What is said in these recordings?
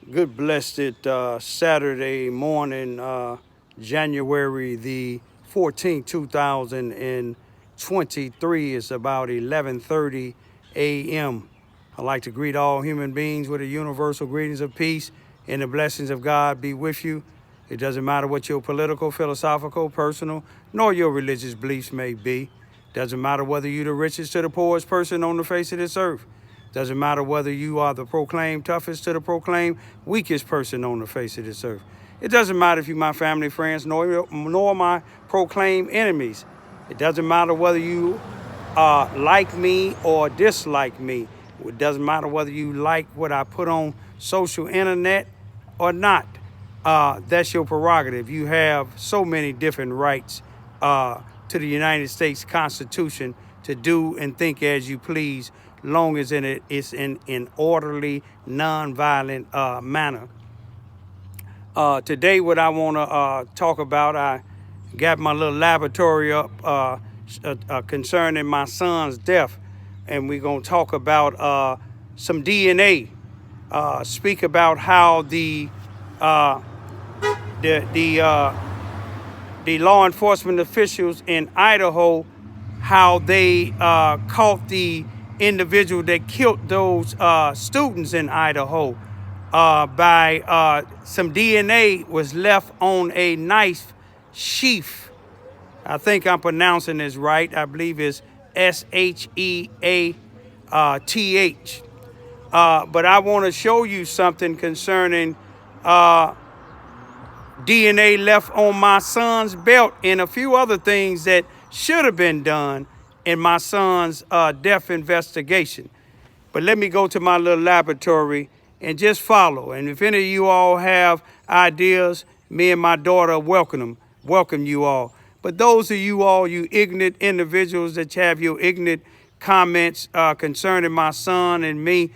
Good blessed Saturday morning, January the 14th, 2023. It's about 11:30 a.m. I'd like to greet all human beings with the universal greetings of peace and the blessings of God be with you. It doesn't matter what your political, philosophical, personal, nor your religious beliefs may be. Doesn't matter whether you're the richest to the poorest person on the face of this earth. Doesn't matter whether you are the proclaimed toughest to the proclaimed weakest person on the face of this earth. It doesn't matter if you're my family, friends, nor my proclaimed enemies. It doesn't matter whether you like me or dislike me. It doesn't matter whether you like what I put on social internet or not. That's your prerogative. You have so many different rights to the United States Constitution to do and think as you please, long as it's in an orderly, non-violent manner. Today, what I want to talk about, I got my little laboratory up concerning my son's death, and we're going to talk about some DNA, speak about how the law enforcement officials in Idaho, how they caught the individual that killed those students in Idaho by some DNA was left on a knife sheath. I think I'm pronouncing this right. I believe it's Sheath. But I want to show you something concerning DNA left on my son's belt and a few other things that should have been done in my son's death investigation. But let me go to my little laboratory and just follow. And if any of you all have ideas, me and my daughter welcome you all. But those of you all, you ignorant individuals that have your ignorant comments concerning my son and me,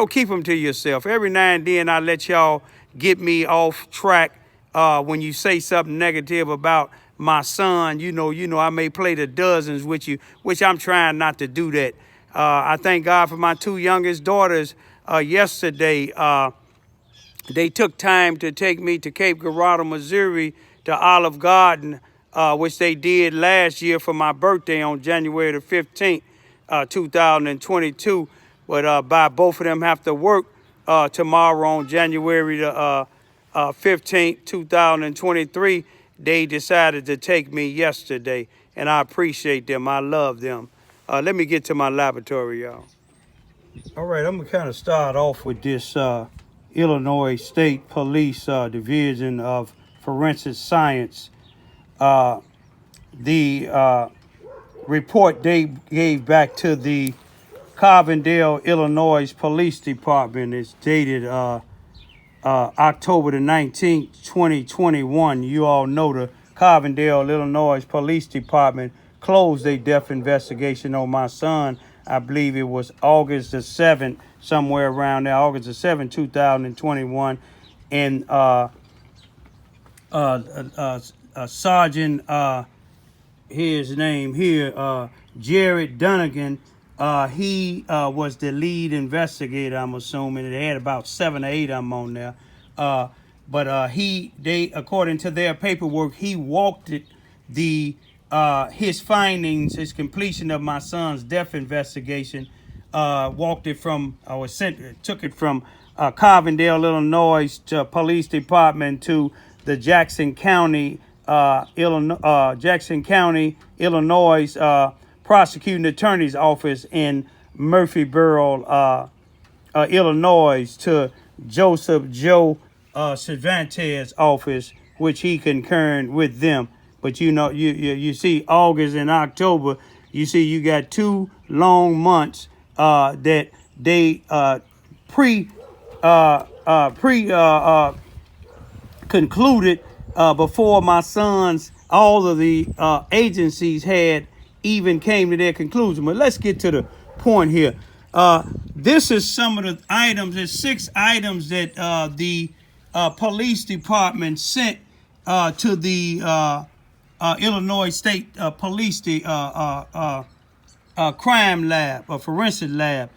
keep them to yourself. Every now and then I let y'all get me off track when you say something negative about my son. I may play the dozens with you, which I'm trying not to do that. I thank God for my two youngest daughters. Yesterday, they took time to take me to Cape Girardeau, Missouri, to Olive Garden, which they did last year for my birthday on January the 15th, 2022. But by both of them have to work tomorrow on January the 15th, 2023. They decided to take me yesterday, and I appreciate them. I love them. Let me get to my laboratory, y'all. All right, I'm going to kind of start off with this Illinois State Police Division of Forensic Science. The report they gave back to the Carbondale, Illinois Police Department is dated October the 19th, 2021. You all know the Carbondale, Illinois Police Department closed their death investigation on my son. I believe it was August the 7th, somewhere around there, August the 7th, 2021. And Sergeant, his name here, Jared Dunnigan, he was the lead investigator, I'm assuming. They had about 7 or 8 of them on there. But according to their paperwork, he walked it, his findings, his completion of my son's death investigation, took it from Carbondale, Illinois Police Department to the Jackson County, Illinois Prosecuting Attorney's Office in Murphyboro, Illinois, to Joseph Joe Cervantes' office, which he concurred with them. But you see, August and October, you see, you got 2 long months that they concluded before my son's, all of the agencies had even came to their conclusion. But let's get to the point here. This is some of the items. There's 6 items that the police department sent to the Illinois State Police crime lab, a forensic lab.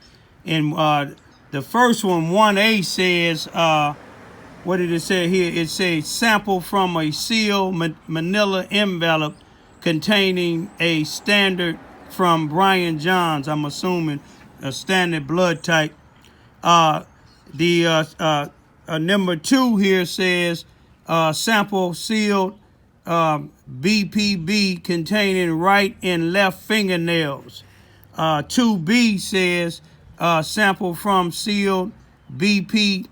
And the first one, 1A, says what did it say here? It says sample from a sealed manila envelope containing a standard from Bryan Johns, I'm assuming a standard blood type. Number 2 here says sample sealed BPB containing right and left fingernails. 2B says sample from sealed BPB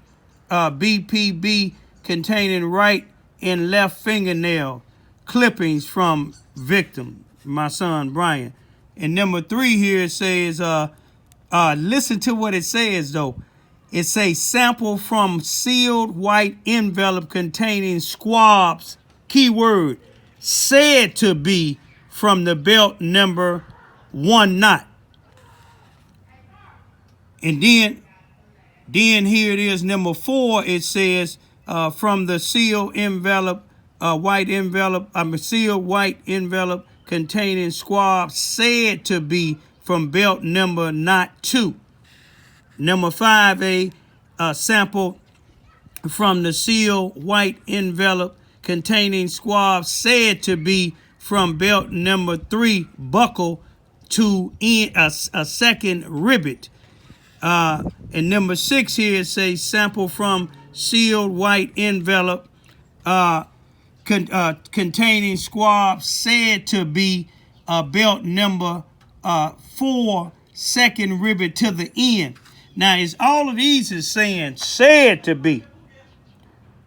containing right and left fingernail clippings from victim, my son Bryan. And number 3 here it says, listen to what it says though. It says sample from sealed white envelope containing squabs, keyword, said to be from the belt number 1 knot. And then here it is, number 4, it says from the sealed envelope, sealed white envelope containing squabs said to be from belt number knot 2. Number 5A, sample from the sealed white envelope containing squabs said to be from belt number 3 buckle to a second rivet. And number 6 here says sample from sealed white envelope containing squabs said to be belt number 4 second rivet to the end. Now, is all of these is saying said to be.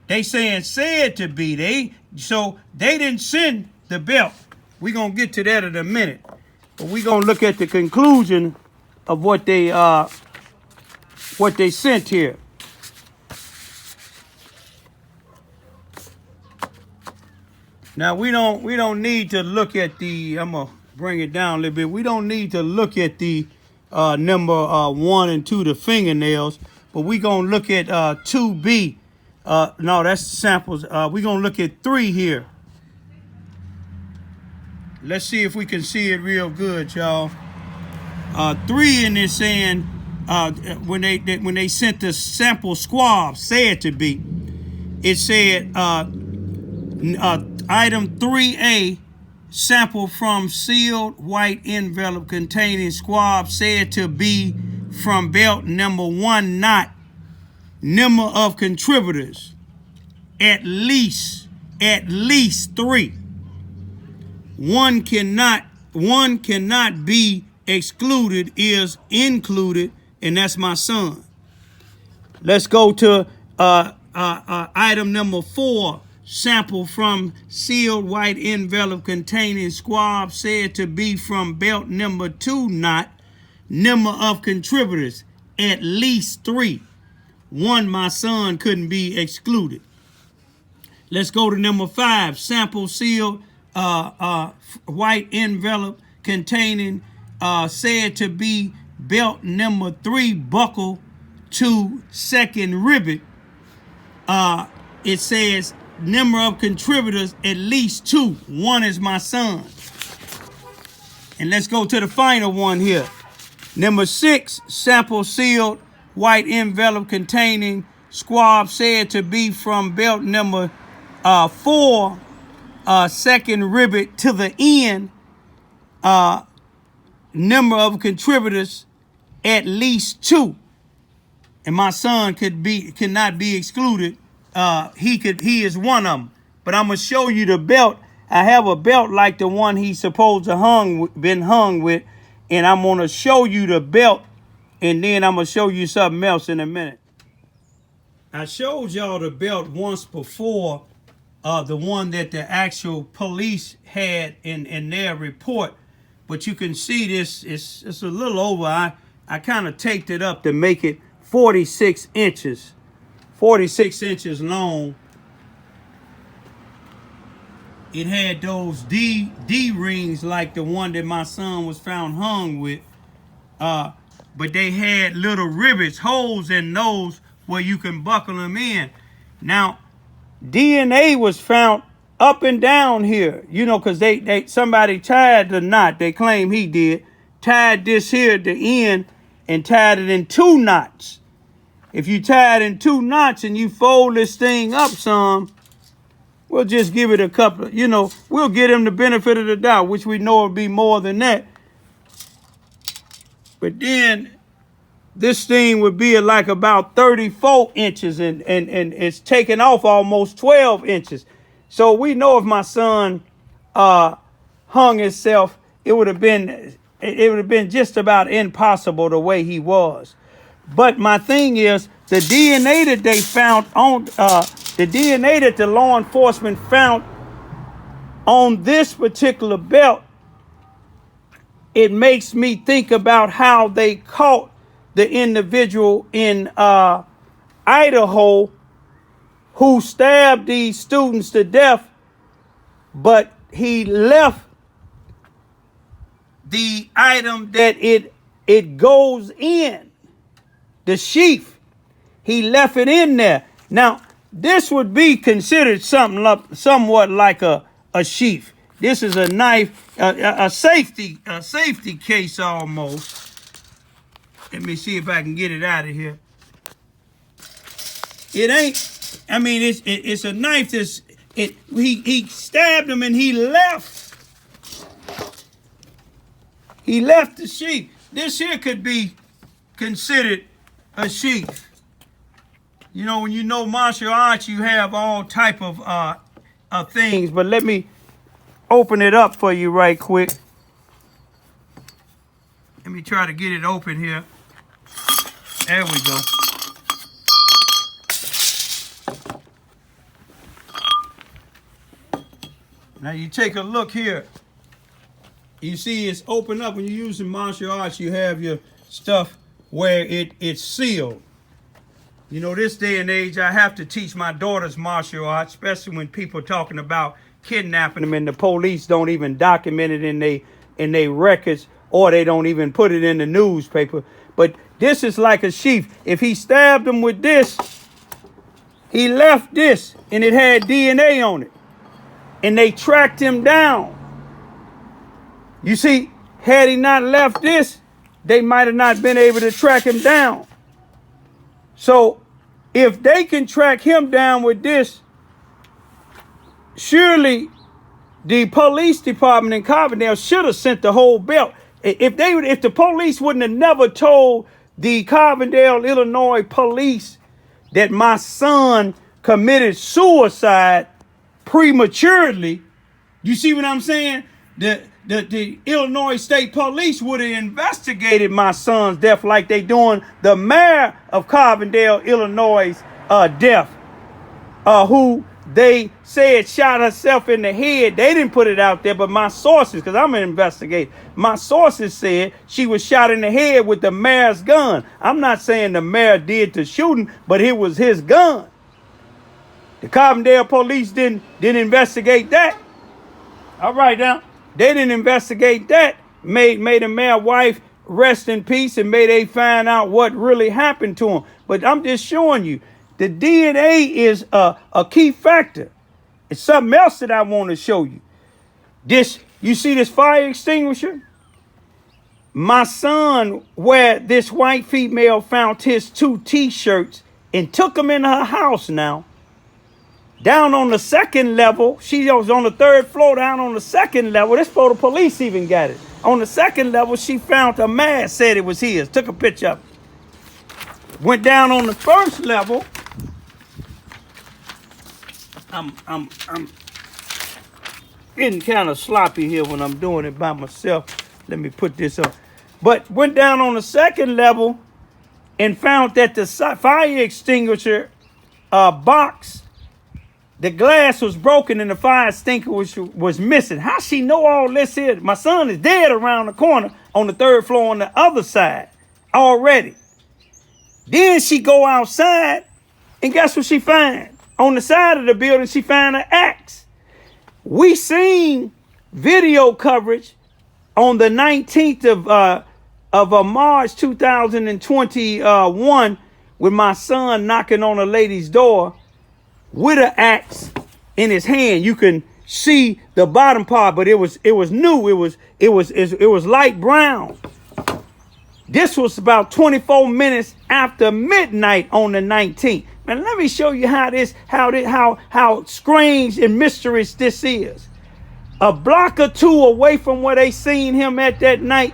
They saying said to be. So they didn't send the belt. We're going to get to that in a minute. But we're going to look at the conclusion of what they sent here. Now, we don't need to look at the, I'm going to bring it down a little bit. We don't need to look at the number 1 and 2, the fingernails, but we're going to look at 2B. No, that's samples. We're going to look at 3 here. Let's see if we can see it real good, y'all. 3 in this saying, when they sent the sample squab, said to be, it said item 3A, sample from sealed white envelope containing squab said to be from belt number 1 knot. Number of contributors, at least 3. One cannot be excluded, is included, and that's my son. Let's go to item number 4. Sample from sealed white envelope containing squab said to be from belt number 2 knot. Number of contributors, at least 3. 1, my son, couldn't be excluded. Let's go to number 5. Sample sealed white envelope containing said to be belt number 3 buckle to second rivet. It says number of contributors, at least 2. 1 is my son. And let's go to the final one here. Number 6, sample sealed white envelope containing squab said to be from belt number 4 second rivet to the end. Number of contributors, at least 2. And my son cannot be excluded. He is one of them. But I'm gonna show you the belt. I have a belt like the one he's supposed to been hung with, and I'm gonna show you the belt, and then I'm gonna show you something else in a minute. I showed y'all the belt once before, the one that the actual police had in their report, but you can see this it's a little over. I kind of taped it up to make it 46 inches. 46 inches long. It had those D rings like the one that my son was found hung with. But they had little rivets, holes in those where you can buckle them in. Now, DNA was found up and down here, you know, because somebody tied the knot. They claim he did. Tied this here at the end and tied it in 2 knots. if you tie it in 2 knots and you fold this thing up some, we'll just give it a couple of, we'll give him the benefit of the doubt, which we know will be more than that. But then this thing would be like about 34 inches and it's taken off almost 12 inches. So we know if my son hung himself, it would have been just about impossible the way he was. But my thing is, the DNA that they found on the DNA that the law enforcement found on this particular belt, it makes me think about how they caught the individual in Idaho who stabbed these students to death, but he left the item that it goes in, the sheath. He left it in there. Now, this would be considered somewhat like a sheath. This is a knife, a safety case almost. Let me see if I can get it out of here. It ain't. I mean, it's a knife. He stabbed him and he left. He left the sheath. This here could be considered a sheath. When you know martial arts, you have all type of things. But let me open it up for you right quick. Let me try to get it open here. There we go. Now you take a look here. You see it's open up. When you're using martial arts, you have your stuff where it's sealed. This day and age, I have to teach my daughters martial arts, especially when people are talking about kidnapping them and the police don't even document it in they records, or they don't even put it in the newspaper. But this is like a sheath. If he stabbed him with this, he left this and it had DNA on it. And they tracked him down. You see, had he not left this, they might have not been able to track him down. So if they can track him down with this, surely the police department in Carbondale should have sent the whole belt. If the police wouldn't have never told the Carbondale, Illinois police that my son committed suicide prematurely, you see what I'm saying? The Illinois State Police would have investigated my son's death like they doing the mayor of Carbondale, Illinois' death, who they said shot herself in the head. They didn't put it out there, but my sources, because I'm an investigator, my sources said she was shot in the head with the mayor's gun. I'm not saying the mayor did the shooting, but it was his gun. The Carbondale police didn't investigate that. All right now. They didn't investigate that. Made the mayor's wife rest in peace and may they find out what really happened to him. But I'm just showing you, the DNA is a key factor. It's something else that I want to show you. You see this fire extinguisher? My son, where this white female found his 2 T-shirts and took them in her house now. Down on the 2nd level, she was on the 3rd floor, down on the 2nd level. This before the police even got it. On the 2nd level, she found a mask, said it was his, took a picture of it. Went down on the 1st level. I'm getting kind of sloppy here when I'm doing it by myself. Let me put this up. But went down on the 2nd level and found that the fire extinguisher box, the glass was broken and the fire extinguisher was missing. How she know all this here? My son is dead around the corner on the 3rd floor on the other side already. Then she go outside and guess what she find? On the side of the building, she found an axe. We seen video coverage on the 19th of March 2021 with my son knocking on a lady's door with an axe in his hand. You can see the bottom part, but it was new. It was light brown. This was about 24 minutes after midnight on the 19th. Man, let me show you how strange and mysterious this is. A block or two away from where they seen him at that night,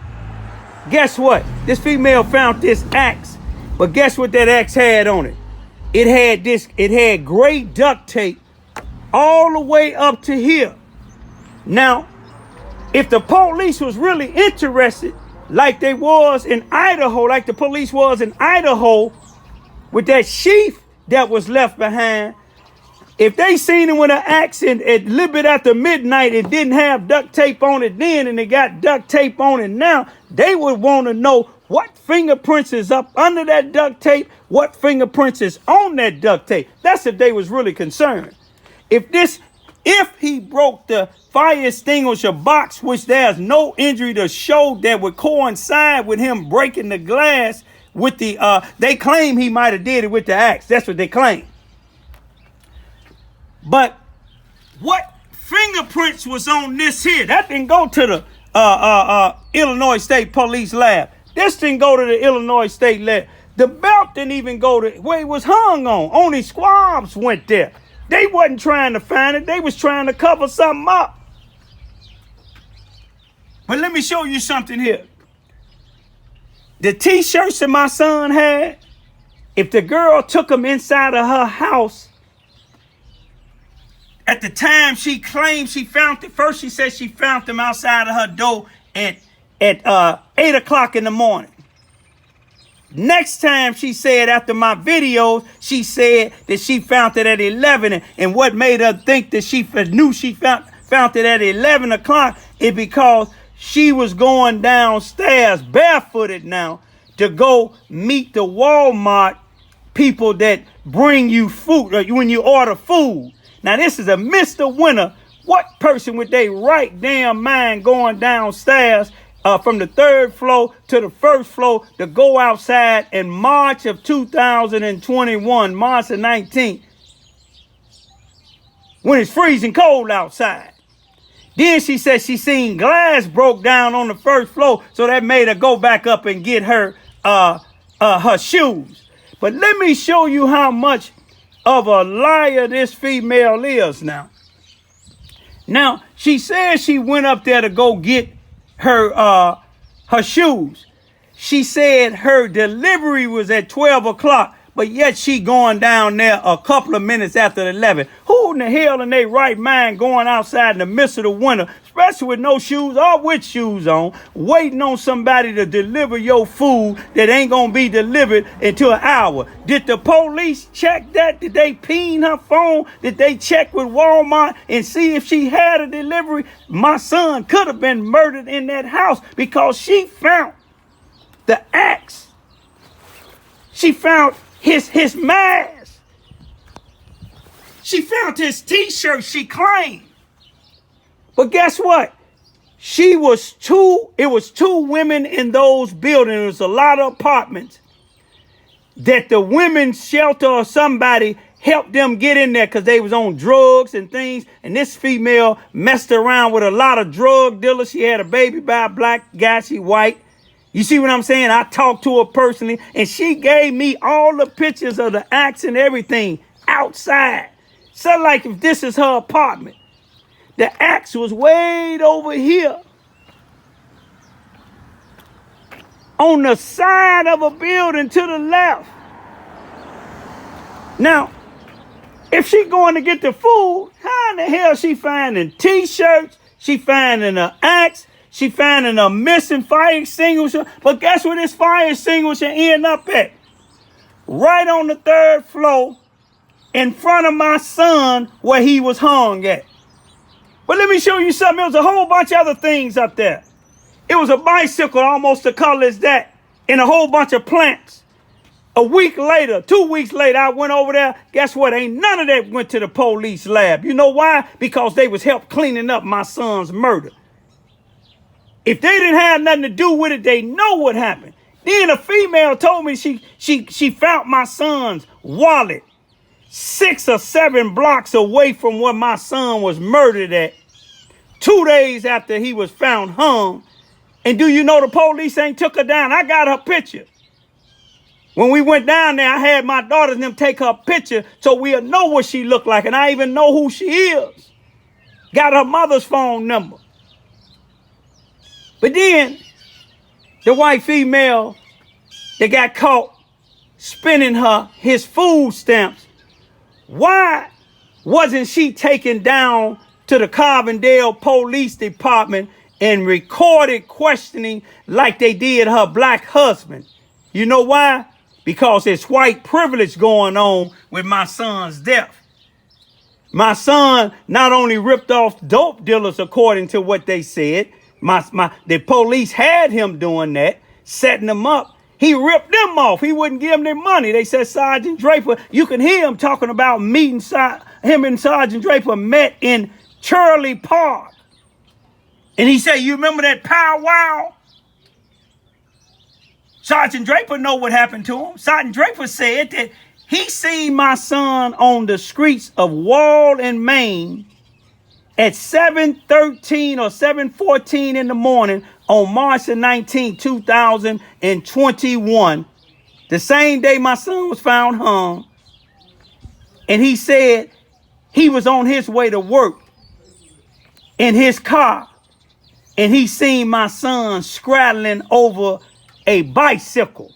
guess what? This female found this axe, but guess what that axe had on it? It had gray duct tape all the way up to here. Now, if the police was really interested, like they was in Idaho, like the police was in Idaho, with that sheath that was left behind, if they seen him with an axe and a little bit after midnight, it didn't have duct tape on it then, and it got duct tape on it now, they would want to know what fingerprints is up under that duct tape, what fingerprints is on that duct tape. That's if they was really concerned. If he broke the fire extinguisher box, which there's no injury to show that would coincide with him breaking the glass with the, they claim he might have did it with the axe. That's what they claim. But what fingerprints was on this here? That didn't go to the Illinois State Police lab. This didn't go to the Illinois State lab. The belt didn't even go to where it was hung on. Only squabs went there. They wasn't trying to find it. They was trying to cover something up. But let me show you something here. The T-shirts that my son had, if the girl took them inside of her house, at the time she claimed she found it, first she said she found them outside of her door at 8 o'clock in the morning. Next time she said, after my videos, she said that she found it at 11. And what made her think that she knew she found it at 11 o'clock is because she was going downstairs barefooted now to go meet the Walmart people that bring you food when you order food. Now, this is a Mr. Winter. What person with their right damn mind going downstairs from the third floor to the first floor to go outside in March of 2021, March the 19th, when it's freezing cold outside? Then she said she seen glass broke down on the first floor, so that made her go back up and get her shoes. But let me show you how much of a liar this female is now. Now, she says she went up there to go get her shoes. She said her delivery was at 12 o'clock, but yet she going down there a couple of minutes after 11. Who in the hell in their right mind going outside in the midst of the winter, especially with no shoes or with shoes on, waiting on somebody to deliver your food that ain't gonna be delivered until an hour? Did the police check that? Did they ping her phone? Did they check with Walmart and see if she had a delivery? My son could have been murdered in that house because she found the axe. She found his mask. She found his T-shirt, she claimed. But guess what? It was two women in those buildings. It was a lot of apartments that the women's shelter or somebody helped them get in there because they was on drugs and things. And this female messed around with a lot of drug dealers. She had a baby by a black guy. She white. You see what I'm saying? I talked to her personally, and she gave me all the pictures of the axe and everything outside. So like if this is her apartment, the axe was way over here on the side of a building to the left. Now, if she going to get the food, how in the hell she finding T-shirts? She finding an axe. She finding a missing fire extinguisher. But guess where this fire extinguisher end up at? Right on the third floor in front of my son where he was hung at. But let me show you something. There was a whole bunch of other things up there. It was a bicycle almost the color as that and a whole bunch of plants. A week later, 2 weeks later, I went over there. Guess what? Ain't none of that went to the police lab. You know why? Because they was help cleaning up my son's murder. If they didn't have nothing to do with it, they know what happened. Then a female told me she found my son's wallet 6 or 7 blocks away from where my son was murdered at, 2 days after he was found hung And do you know the police ain't took her down? I got her picture. When we went down there, I had my daughters and them take her picture so we'll know what she looked like. And I even know who she is. Got her mother's phone number. But then, the white female that got caught spending his food stamps, why wasn't she taken down to the Carbondale Police Department and recorded questioning like they did her black husband? You know why? Because it's white privilege going on with my son's death. My son not only ripped off dope dealers according to what they said, the police had him doing that, setting them up. He ripped them off. He wouldn't give them their money. They said Sergeant Draper, you can hear him talking about meeting, him and Sergeant Draper met in Charlie Park. And he said, you remember that powwow? Sergeant Draper know what happened to him. Sergeant Draper said that he seen my son on the streets of Wall and Main at 7:13 or 7:14 in the morning on March 19, 2021, the same day my son was found hung. And he said he was on his way to work in his car, and he seen my son straddling over a bicycle.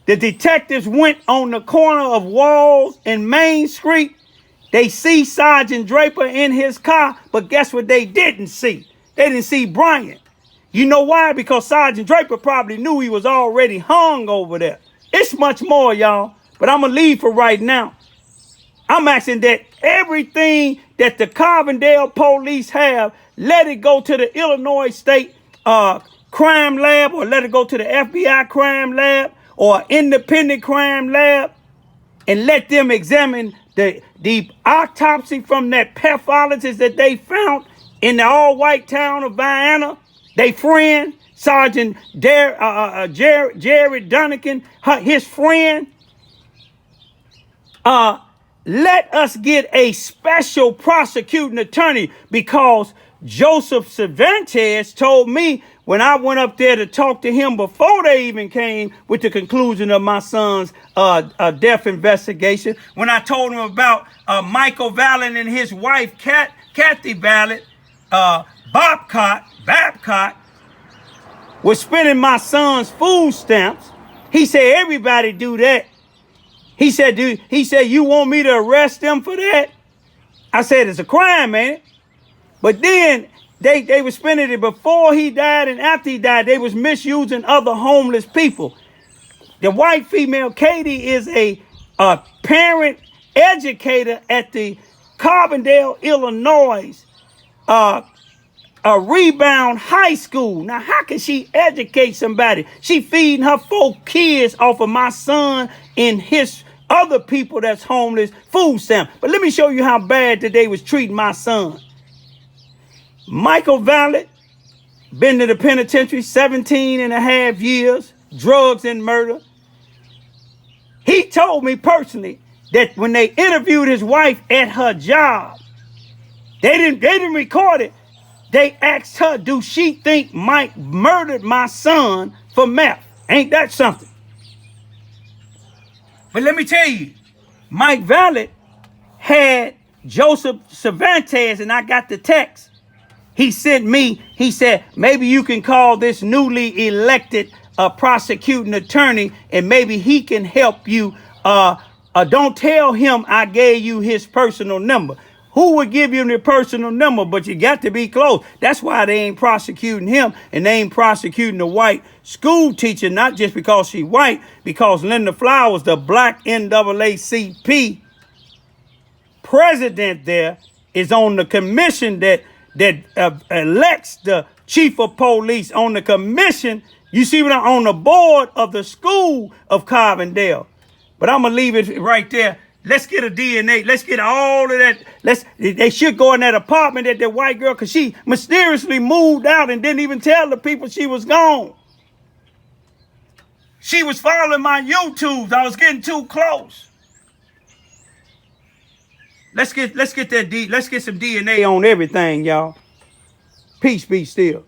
The detectives went on the corner of Walls and Main Street. They see Sergeant Draper in his car, but guess what they didn't see? They didn't see Bryan. You know why? Because Sergeant Draper probably knew he was already hung over there. It's much more, y'all, but I'm going to leave for right now. I'm asking that everything that the Carbondale police have, let it go to the Illinois State crime lab, or let it go to the FBI crime lab or independent crime lab, and let them examine the autopsy from that pathologist that they found in the all-white town of Vienna. They friend, Sergeant Jared Dunnigan, his friend. Let us get a special prosecuting attorney, because Joseph Cervantes told me when I went up there to talk to him before they even came with the conclusion of my son's death investigation, when I told him about Michael Valent and his wife, Kathy Valent, Babcock was spending my son's food stamps. He said, everybody do that. He said, you want me to arrest them for that? I said, it's a crime, man. But then they were spending it before he died and after he died. They was misusing other homeless people. The white female, Katie, is a parent educator at the Carbondale, Illinois, a Rebound High School. Now, how can she educate somebody? She feeding her 4 kids off of my son and his other people that's homeless food stamp. But let me show you how bad that they was treating my son. Michael Valent, been to the penitentiary 17 and a half years, drugs and murder. He told me personally that when they interviewed his wife at her job, they didn't record it. They asked her, do she think Mike murdered my son for meth? Ain't that something? But let me tell you, Mike Valent had Joseph Cervantes, and I got the text. He sent me, he said, maybe you can call this newly elected prosecuting attorney, and maybe he can help you. Don't tell him I gave you his personal number. Who would give you the personal number? But you got to be close. That's why they ain't prosecuting him, and they ain't prosecuting the white school teacher, not just because she white, because Linda Flowers, the black NAACP president there, is on the commission that elects the chief of police, on the commission. You see what I'm on the board of the school of Carbondale. But I'm going to leave it right there. Let's get a DNA. Let's get all of that. They should go in that apartment at that white girl, because she mysteriously moved out and didn't even tell the people she was gone. She was following my YouTubes. I was getting too close. Let's get some DNA on everything, y'all. Peace be still.